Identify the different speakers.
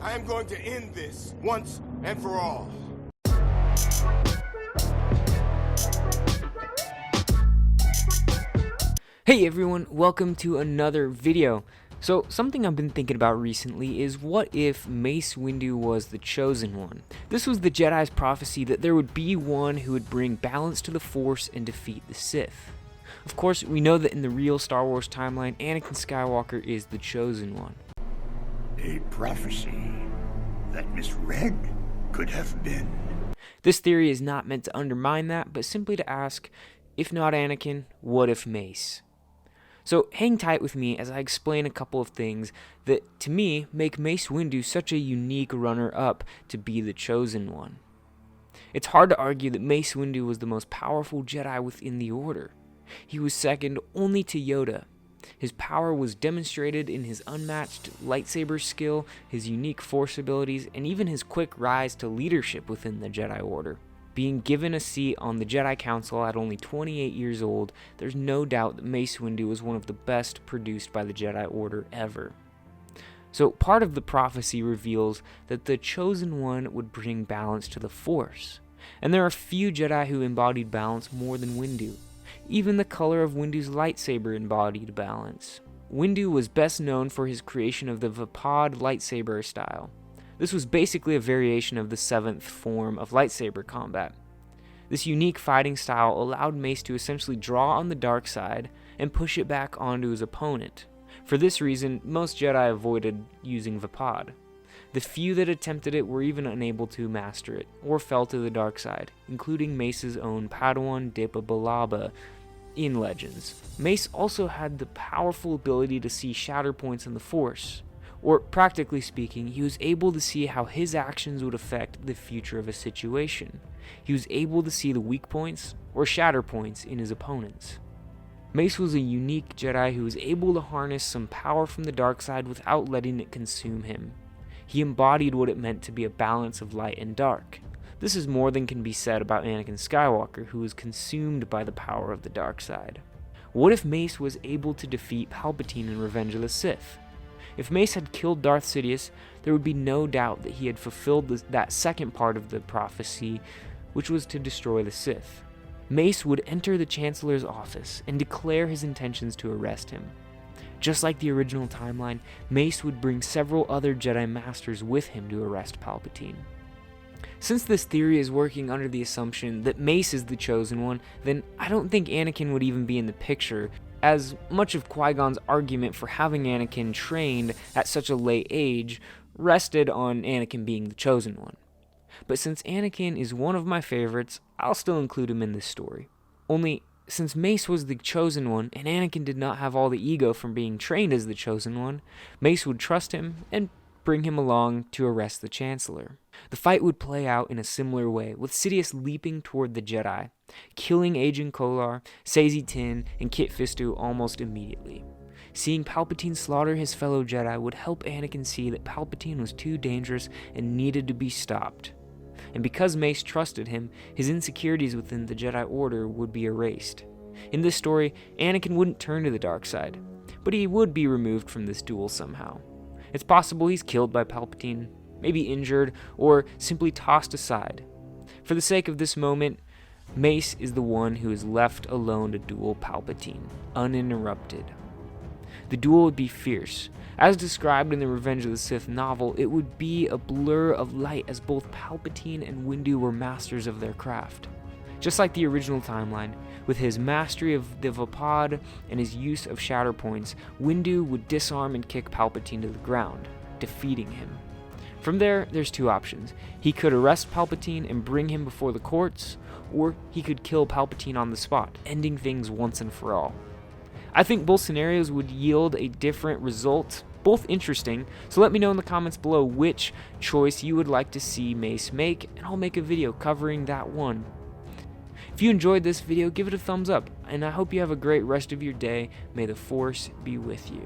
Speaker 1: I am going to end this once and for all.
Speaker 2: Hey everyone, welcome to another video. So something I've been thinking about recently is what if Mace Windu was the chosen one? This was the Jedi's prophecy that there would be one who would bring balance to the Force and defeat the Sith. Of course, we know that in the real Star Wars timeline, Anakin Skywalker is the chosen one.
Speaker 3: A prophecy that misread could have been.
Speaker 2: This theory is not meant to undermine that, but simply to ask, if not Anakin, what if Mace? So hang tight with me as I explain a couple of things that, to me, make Mace Windu such a unique runner-up to be the chosen one. It's hard to argue that Mace Windu was the most powerful Jedi within the Order. He was second only to Yoda. His power was demonstrated in his unmatched lightsaber skill, his unique Force abilities, and even his quick rise to leadership within the Jedi Order. Being given a seat on the Jedi Council at only 28 years old, there's no doubt that Mace Windu was one of the best produced by the Jedi Order ever. So part of the prophecy reveals that the Chosen One would bring balance to the Force, and there are few Jedi who embodied balance more than Windu. Even the color of Windu's lightsaber embodied balance. Windu was best known for his creation of the Vapad Lightsaber Style. This was basically a variation of the 7th form of lightsaber combat. This unique fighting style allowed Mace to essentially draw on the dark side and push it back onto his opponent. For this reason, most Jedi avoided using Vapad. The few that attempted it were even unable to master it, or fell to the dark side, including Mace's own Padawan Depa Billaba in Legends. Mace also had the powerful ability to see shatter points in the Force. Or, practically speaking, he was able to see how his actions would affect the future of a situation. He was able to see the weak points, or shatter points, in his opponents. Mace was a unique Jedi who was able to harness some power from the dark side without letting it consume him. He embodied what it meant to be a balance of light and dark. This is more than can be said about Anakin Skywalker, who was consumed by the power of the dark side. What if Mace was able to defeat Palpatine in Revengeless Sith? If Mace had killed Darth Sidious, there would be no doubt that he had fulfilled that second part of the prophecy, which was to destroy the Sith. Mace would enter the Chancellor's office and declare his intentions to arrest him. Just like the original timeline, Mace would bring several other Jedi Masters with him to arrest Palpatine. Since this theory is working under the assumption that Mace is the chosen one, then I don't think Anakin would even be in the picture, as much of Qui-Gon's argument for having Anakin trained at such a late age rested on Anakin being the chosen one. But since Anakin is one of my favorites, I'll still include him in this story. Only, since Mace was the chosen one, and Anakin did not have all the ego from being trained as the chosen one, Mace would trust him and bring him along to arrest the Chancellor. The fight would play out in a similar way, with Sidious leaping toward the Jedi, killing Agent Kolar, Saesee Tiin, and Kit Fisto almost immediately. Seeing Palpatine slaughter his fellow Jedi would help Anakin see that Palpatine was too dangerous and needed to be stopped. And because Mace trusted him, his insecurities within the Jedi Order would be erased. In this story, Anakin wouldn't turn to the dark side, but he would be removed from this duel somehow. It's possible he's killed by Palpatine, maybe injured, or simply tossed aside. For the sake of this moment, Mace is the one who is left alone to duel Palpatine, uninterrupted. The duel would be fierce. As described in the Revenge of the Sith novel, it would be a blur of light as both Palpatine and Windu were masters of their craft. Just like the original timeline, with his mastery of the Vapad and his use of shatter points, Windu would disarm and kick Palpatine to the ground, defeating him. From there, there's two options. He could arrest Palpatine and bring him before the courts, or he could kill Palpatine on the spot, ending things once and for all. I think both scenarios would yield a different result, both interesting, so let me know in the comments below which choice you would like to see Mace make, and I'll make a video covering that one. If you enjoyed this video, give it a thumbs up, and I hope you have a great rest of your day. May the Force be with you.